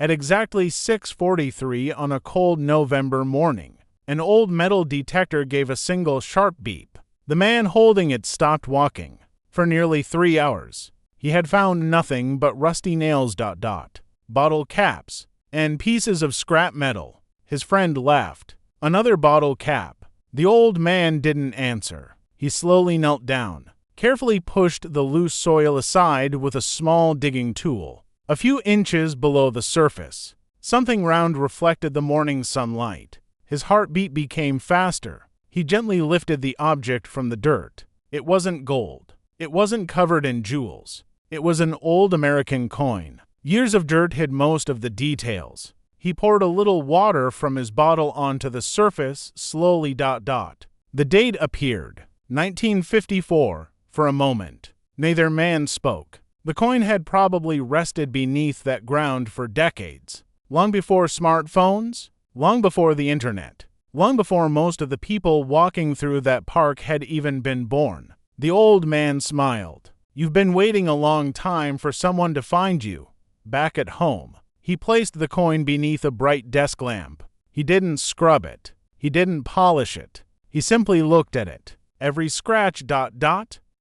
At exactly 6:43 on a cold November morning, an old metal detector gave a single sharp beep. The man holding it stopped walking. For nearly 3 hours, he had found nothing but rusty nails, bottle caps, and pieces of scrap metal. His friend laughed. Another bottle cap. The old man didn't answer. He slowly knelt down, carefully pushed the loose soil aside with a small digging tool. A few inches below the surface, something round reflected the morning sunlight. His heartbeat became faster. He gently lifted the object from the dirt. It wasn't gold. It wasn't covered in jewels. It was an old American coin. Years of dirt hid most of the details. He poured a little water from his bottle onto the surface, slowly. The date appeared, 1954, for a moment. Neither man spoke. The coin had probably rested beneath that ground for decades. Long before smartphones, long before the internet, long before most of the people walking through that park had even been born. The old man smiled. You've been waiting a long time for someone to find you. Back at home, he placed the coin beneath a bright desk lamp. He didn't scrub it. He didn't polish it. He simply looked at it. Every scratch,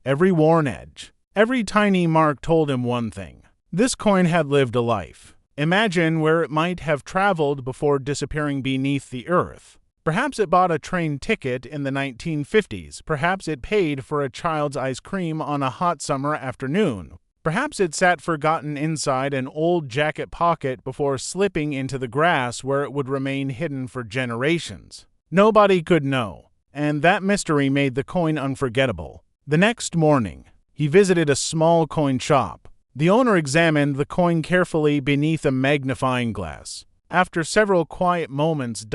every worn edge, every tiny mark told him one thing. This coin had lived a life. Imagine where it might have traveled before disappearing beneath the earth. Perhaps it bought a train ticket in the 1950s. Perhaps it paid for a child's ice cream on a hot summer afternoon. Perhaps it sat forgotten inside an old jacket pocket before slipping into the grass where it would remain hidden for generations. Nobody could know, and that mystery made the coin unforgettable. The next morning, he visited a small coin shop. The owner examined the coin carefully beneath a magnifying glass. After several quiet moments,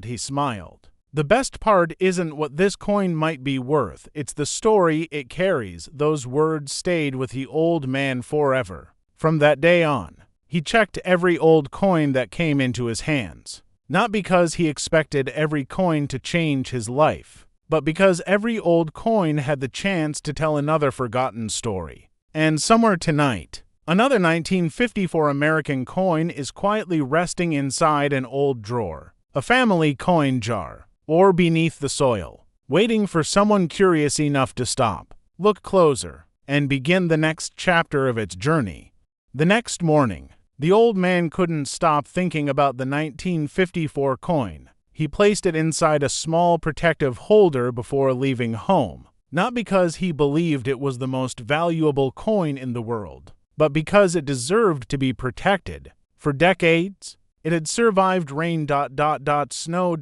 he smiled. The best part isn't what this coin might be worth, it's the story it carries. Those words stayed with the old man forever. From that day on, he checked every old coin that came into his hands. Not because he expected every coin to change his life, but because every old coin had the chance to tell another forgotten story. And somewhere tonight, another 1954 American coin is quietly resting inside an old drawer, a family coin jar, or beneath the soil, waiting for someone curious enough to stop, look closer, and begin the next chapter of its journey. The next morning, the old man couldn't stop thinking about the 1954 coin. He placed it inside a small protective holder before leaving home, not because he believed it was the most valuable coin in the world, but because it deserved to be protected. For decades, it had survived rain, snow,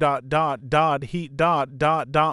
heat,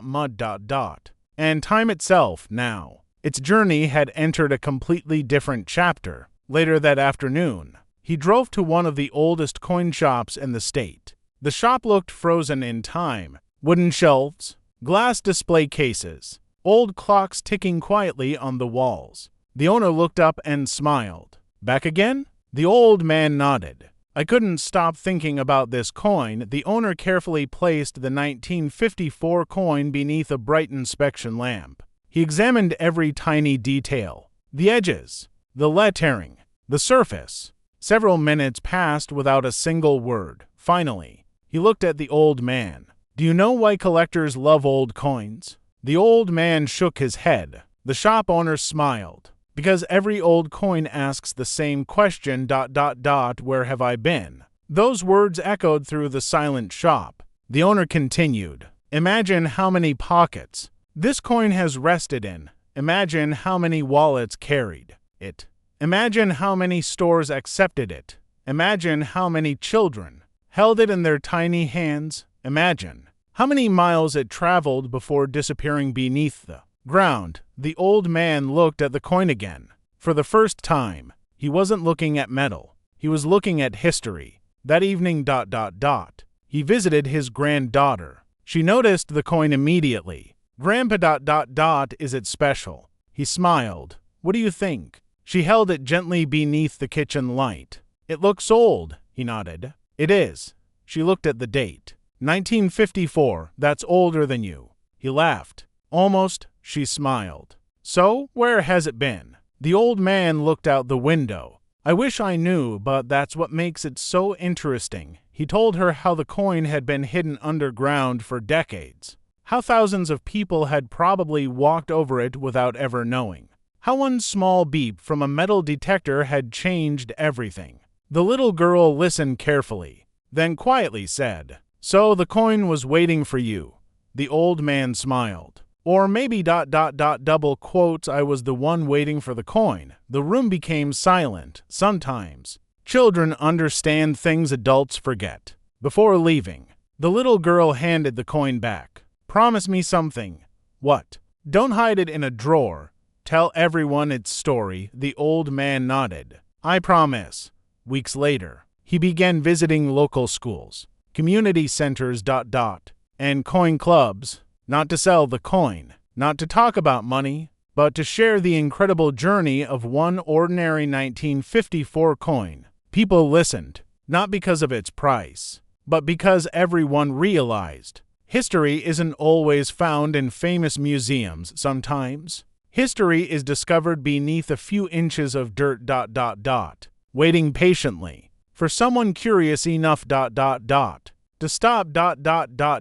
mud, and time itself now. Its journey had entered a completely different chapter. Later that afternoon, he drove to one of the oldest coin shops in the state. The shop looked frozen in time. Wooden shelves, glass display cases, old clocks ticking quietly on the walls. The owner looked up and smiled. Back again? The old man nodded. I couldn't stop thinking about this coin. The owner carefully placed the 1954 coin beneath a bright inspection lamp. He examined every tiny detail, the edges, the lettering, the surface. Several minutes passed without a single word. Finally, he looked at the old man. Do you know why collectors love old coins? The old man shook his head. The shop owner smiled. Because every old coin asks the same question, where have I been? Those words echoed through the silent shop. The owner continued. Imagine how many pockets this coin has rested in. Imagine how many wallets carried it. Imagine how many stores accepted it. Imagine how many children held it in their tiny hands. Imagine how many miles it traveled before disappearing beneath the ground. The old man looked at the coin again. For the first time, he wasn't looking at metal. He was looking at history. That evening, he visited his granddaughter. She noticed the coin immediately. Grandpa, is it special? He smiled. What do you think? She held it gently beneath the kitchen light. It looks old, he nodded. It is. She looked at the date. 1954, that's older than you. He laughed. Almost. She smiled. So, where has it been? The old man looked out the window. I wish I knew, but that's what makes it so interesting. He told her how the coin had been hidden underground for decades, how thousands of people had probably walked over it without ever knowing, how one small beep from a metal detector had changed everything. The little girl listened carefully, then quietly said, "So the coin was waiting for you." The old man smiled. Or maybe ... double quotes, "I was the one waiting for the coin." The room became silent. Sometimes children understand things adults forget. Before leaving, the little girl handed the coin back. "Promise me something." "What?" "Don't hide it in a drawer. Tell everyone its story." The old man nodded. "I promise." Weeks later, he began visiting local schools, community centers ... and coin clubs, not to sell the coin, not to talk about money, but to share the incredible journey of one ordinary 1954 coin. People listened, not because of its price, but because everyone realized history isn't always found in famous museums. Sometimes history is discovered beneath a few inches of dirt ... waiting patiently for someone curious enough ... to stop ...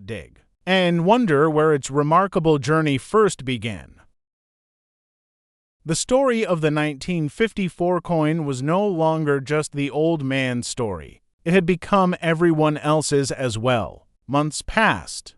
dig and wonder where its remarkable journey first began. The story of the 1954 coin was no longer just the old man's story. It had become everyone else's as well. Months passed.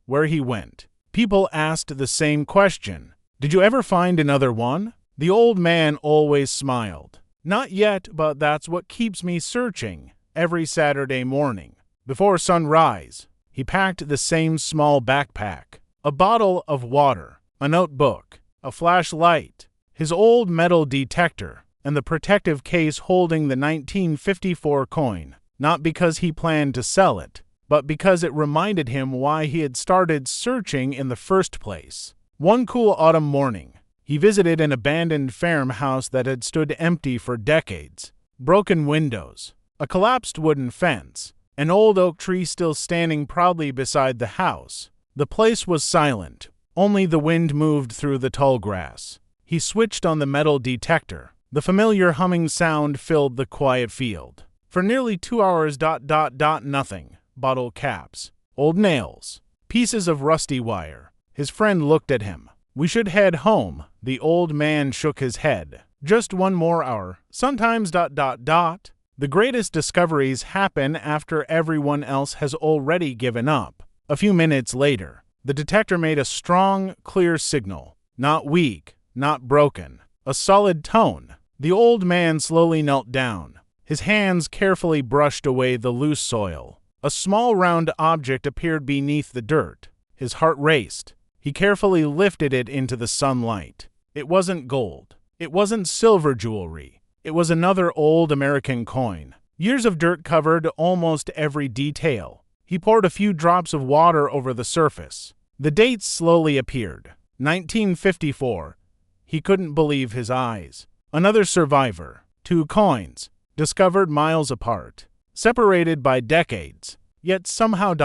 Where he went, people asked the same question. "Did you ever find another one?" The old man always smiled. "Not yet, but that's what keeps me searching." Every Saturday morning, before sunrise, he packed the same small backpack, a bottle of water, a notebook, a flashlight, his old metal detector, and the protective case holding the 1954 coin, not because he planned to sell it, but because it reminded him why he had started searching in the first place. One cool autumn morning, he visited an abandoned farmhouse that had stood empty for decades. Broken windows, a collapsed wooden fence, an old oak tree still standing proudly beside the house. The place was silent. Only the wind moved through the tall grass. He switched on the metal detector. The familiar humming sound filled the quiet field. For nearly 2 hours ... nothing. Bottle caps, old nails, pieces of rusty wire. His friend looked at him. "We should head home." The old man shook his head. "Just one more hour. Sometimes ... The greatest discoveries happen after everyone else has already given up." A few minutes later, the detector made a strong, clear signal. Not weak, not broken. A solid tone. The old man slowly knelt down. His hands carefully brushed away the loose soil. A small round object appeared beneath the dirt. His heart raced. He carefully lifted it into the sunlight. It wasn't gold. It wasn't silver jewelry. It was another old American coin. Years of dirt covered almost every detail. He poured a few drops of water over the surface. The dates slowly appeared. 1954. He couldn't believe his eyes. Another survivor. 2 coins, discovered miles apart, separated by decades, yet somehow ...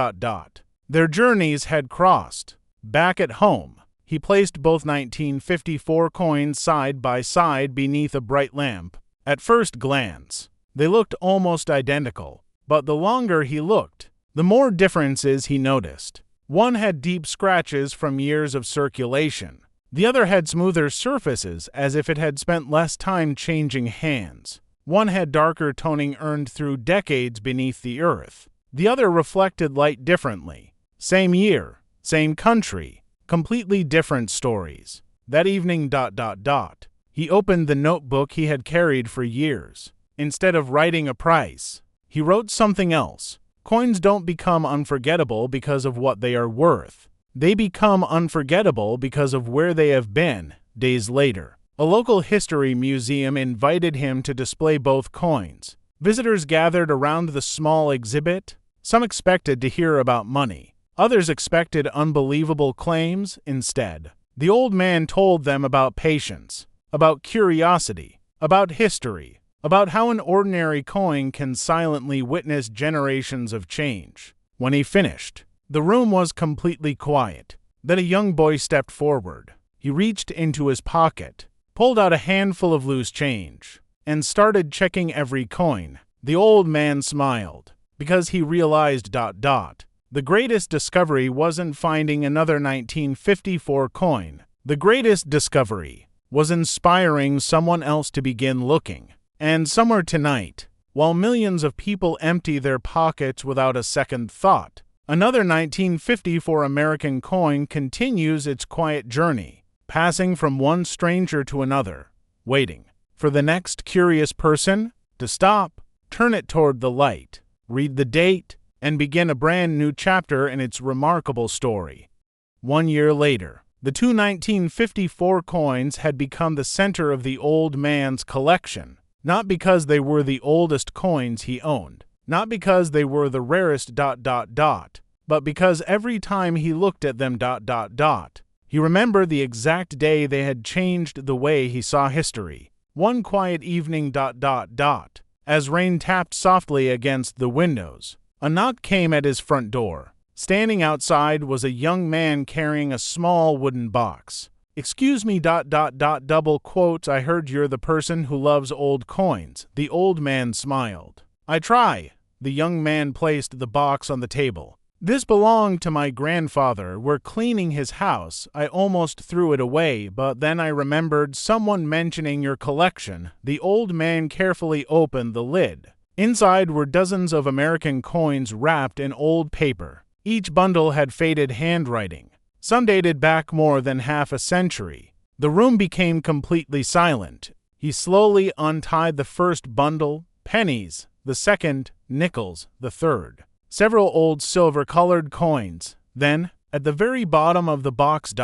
their journeys had crossed. Back at home, he placed both 1954 coins side by side beneath a bright lamp. At first glance, they looked almost identical, but the longer he looked, the more differences he noticed. One had deep scratches from years of circulation. The other had smoother surfaces, as if it had spent less time changing hands. One had darker toning earned through decades beneath the earth. The other reflected light differently. Same year, same country, completely different stories. That evening ... he opened the notebook he had carried for years. Instead of writing a price, he wrote something else. Coins don't become unforgettable because of what they are worth. They become unforgettable because of where they have been. Days later, a local history museum invited him to display both coins. Visitors gathered around the small exhibit. Some expected to hear about money. Others expected unbelievable claims instead. The old man told them about patience, about curiosity, about history, about how an ordinary coin can silently witness generations of change. When he finished, the room was completely quiet. Then a young boy stepped forward. He reached into his pocket, pulled out a handful of loose change, and started checking every coin. The old man smiled, because he realized ... The greatest discovery wasn't finding another 1954 coin. The greatest discovery was inspiring someone else to begin looking. And somewhere tonight, while millions of people empty their pockets without a second thought, another 1954 American coin continues its quiet journey, passing from one stranger to another, waiting for the next curious person to stop, turn it toward the light, read the date, and begin a brand new chapter in its remarkable story. 1 year later, the two 1954 coins had become the center of the old man's collection, not because they were the oldest coins he owned, not because they were the rarest ... but because every time he looked at them ... he remembered the exact day they had changed the way he saw history. One quiet evening ... as rain tapped softly against the windows, a knock came at his front door. Standing outside was a young man carrying a small wooden box. "Excuse me ... double quotes, I heard you're the person who loves old coins." The old man smiled. "I try." The young man placed the box on the table. "This belonged to my grandfather. We're cleaning his house. I almost threw it away, but then I remembered someone mentioning your collection." The old man carefully opened the lid. Inside were dozens of American coins wrapped in old paper. Each bundle had faded handwriting. Some dated back more than half a century. The room became completely silent. He slowly untied the first bundle, pennies, the second, nickels, the third, several old silver-colored coins. Then, at the very bottom of the box ...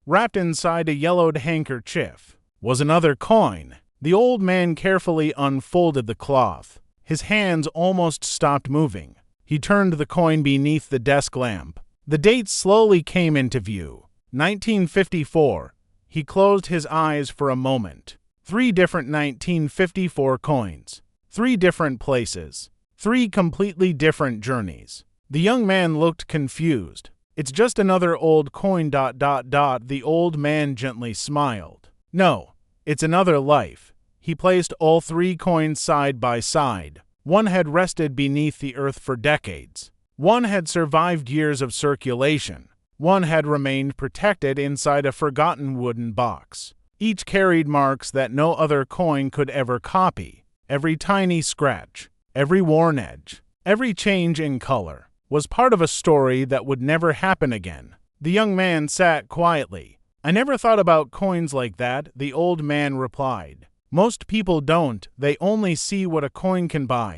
wrapped inside a yellowed handkerchief, was another coin. The old man carefully unfolded the cloth. His hands almost stopped moving. He turned the coin beneath the desk lamp. The date slowly came into view. 1954. He closed his eyes for a moment. 3 different 1954 coins. 3 different places. 3 completely different journeys. The young man looked confused. "It's just another old coin ... The old man gently smiled. "No, it's another life." He placed all 3 coins side by side. One had rested beneath the earth for decades. One had survived years of circulation. One had remained protected inside a forgotten wooden box. Each carried marks that no other coin could ever copy. Every tiny scratch, every worn edge, every change in color, was part of a story that would never happen again. The young man sat quietly. "I never thought about coins like that," the old man replied. "Most people don't. They only see what a coin can buy.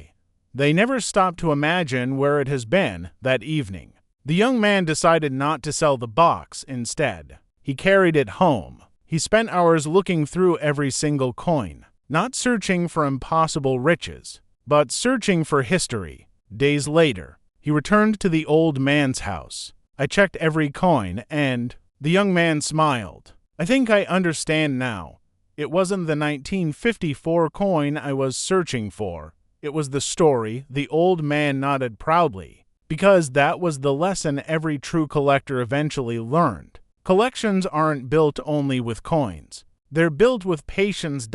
They never stop to imagine where it has been that evening." The young man decided not to sell the box instead. He carried it home. He spent hours looking through every single coin, not searching for impossible riches, but searching for history. Days later, he returned to the old man's house. "I checked every coin and..." The young man smiled. "I think I understand now. It wasn't the 1954 coin I was searching for. It was the story." The old man nodded proudly, because that was the lesson every true collector eventually learned. Collections aren't built only with coins. They're built with patience ...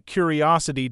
curiosity ...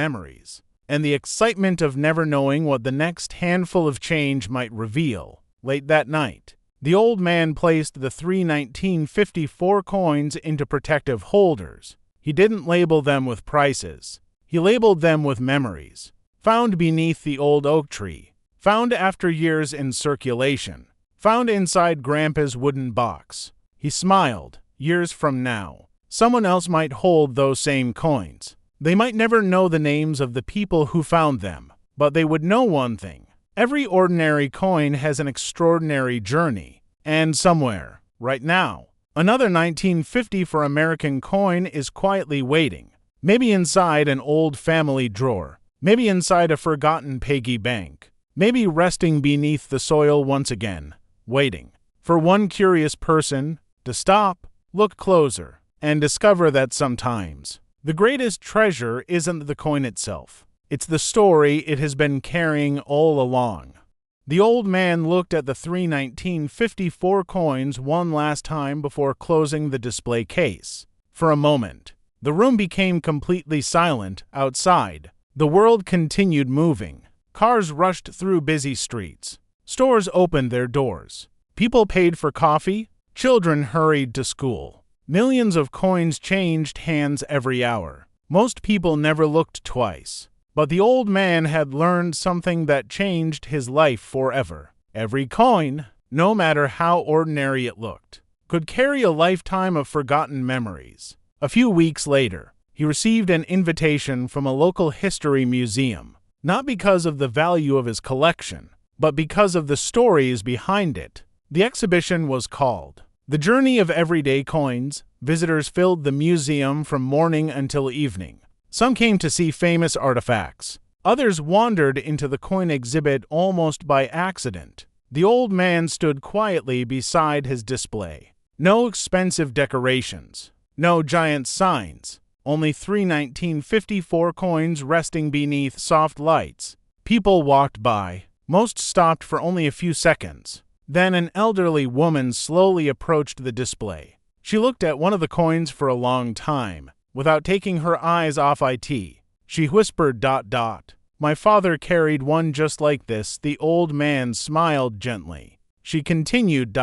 memories, and the excitement of never knowing what the next handful of change might reveal. Late that night, the old man placed the 3 1954 coins into protective holders. He didn't label them with prices. He labeled them with memories. Found beneath the old oak tree. Found after years in circulation. Found inside Grandpa's wooden box. He smiled. Years from now, someone else might hold those same coins. They might never know the names of the people who found them, but they would know one thing. Every ordinary coin has an extraordinary journey, and somewhere, right now, another 1954 American coin is quietly waiting. Maybe inside an old family drawer, maybe inside a forgotten piggy bank, maybe resting beneath the soil once again, waiting for one curious person to stop, look closer, and discover that sometimes the greatest treasure isn't the coin itself. It's the story it has been carrying all along. The old man looked at the 3 1954 coins one last time before closing the display case. For a moment, The room became completely silent outside. The world continued moving. Cars rushed through busy streets. Stores opened their doors. People paid for coffee. Children hurried to school. Millions of coins changed hands every hour. Most people never looked twice. But the old man had learned something that changed his life forever. Every coin, no matter how ordinary it looked, could carry a lifetime of forgotten memories. A few weeks later, he received an invitation from a local history museum, not because of the value of his collection, but because of the stories behind it. The exhibition was called The Journey of Everyday Coins. Visitors filled the museum from morning until evening. Some came to see famous artifacts. Others wandered into the coin exhibit almost by accident. The old man stood quietly beside his display. No expensive decorations. No giant signs, only 1954 coins resting beneath soft lights. People walked by. Most stopped for only a few seconds. Then an elderly woman slowly approached the display. She looked at one of the coins for a long time, without taking her eyes off it. She whispered, ... My father carried one just like this. The old man smiled gently. She continued, ...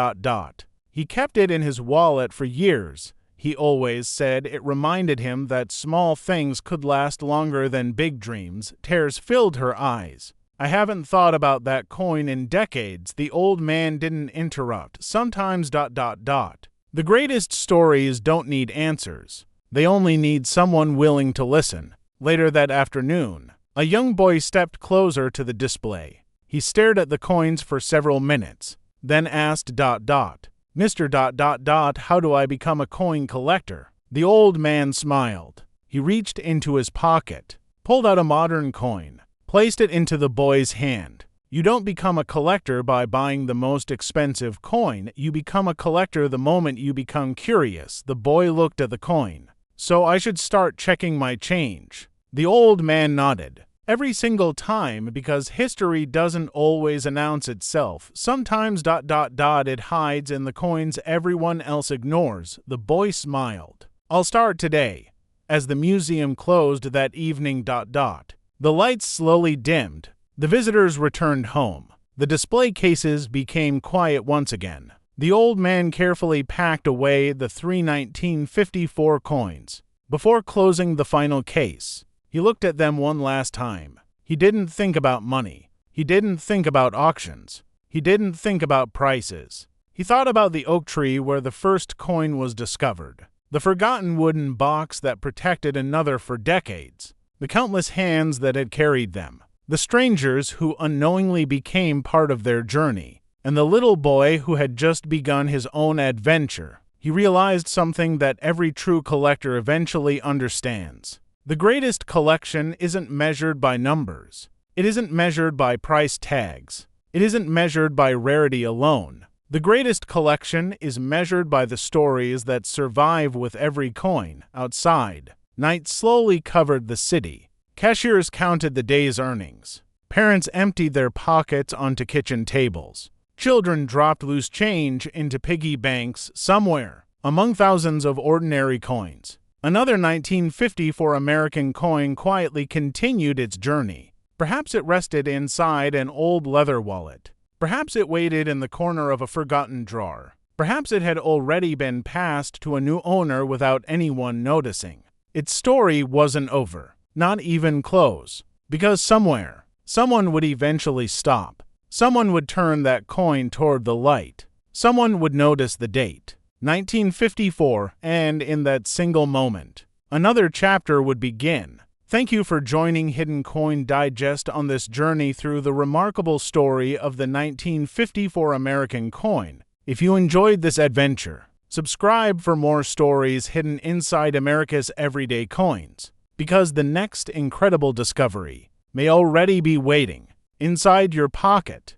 He kept it in his wallet for years. He always said it reminded him that small things could last longer than big dreams. Tears filled her eyes. I haven't thought about that coin in decades. The old man didn't interrupt. Sometimes ... The greatest stories don't need answers. They only need someone willing to listen. Later that afternoon, a young boy stepped closer to the display. He stared at the coins for several minutes, then asked ... Mr. ... how do I become a coin collector? The old man smiled. He reached into his pocket, pulled out a modern coin, placed it into the boy's hand. You don't become a collector by buying the most expensive coin. You become a collector the moment you become curious. The boy looked at the coin. So I should start checking my change. The old man nodded. Every single time, because history doesn't always announce itself. Sometimes ... it hides in the coins everyone else ignores. The boy smiled. I'll start today. As the museum closed that evening ... The lights slowly dimmed. The visitors returned home. The display cases became quiet once again. The old man carefully packed away the 1954 coins. Before closing the final case, he looked at them one last time. He didn't think about money. He didn't think about auctions. He didn't think about prices. He thought about the oak tree where the first coin was discovered, the forgotten wooden box that protected another for decades, the countless hands that had carried them, the strangers who unknowingly became part of their journey, and the little boy who had just begun his own adventure. He realized something that every true collector eventually understands. The greatest collection isn't measured by numbers. It isn't measured by price tags. It isn't measured by rarity alone. The greatest collection is measured by the stories that survive with every coin. Outside, night slowly covered the city. Cashiers counted the day's earnings. Parents emptied their pockets onto kitchen tables. Children dropped loose change into piggy banks somewhere among thousands of ordinary coins. Another 1954 American coin quietly continued its journey. Perhaps it rested inside an old leather wallet. Perhaps it waited in the corner of a forgotten drawer. Perhaps it had already been passed to a new owner without anyone noticing. Its story wasn't over, not even close, because somewhere, someone would eventually stop. Someone would turn that coin toward the light. Someone would notice the date, 1954, and in that single moment, another chapter would begin. Thank you for joining Hidden Coin Digest on this journey through the remarkable story of the 1954 American coin. If you enjoyed this adventure, subscribe for more stories hidden inside America's everyday coins, because the next incredible discovery may already be waiting inside your pocket.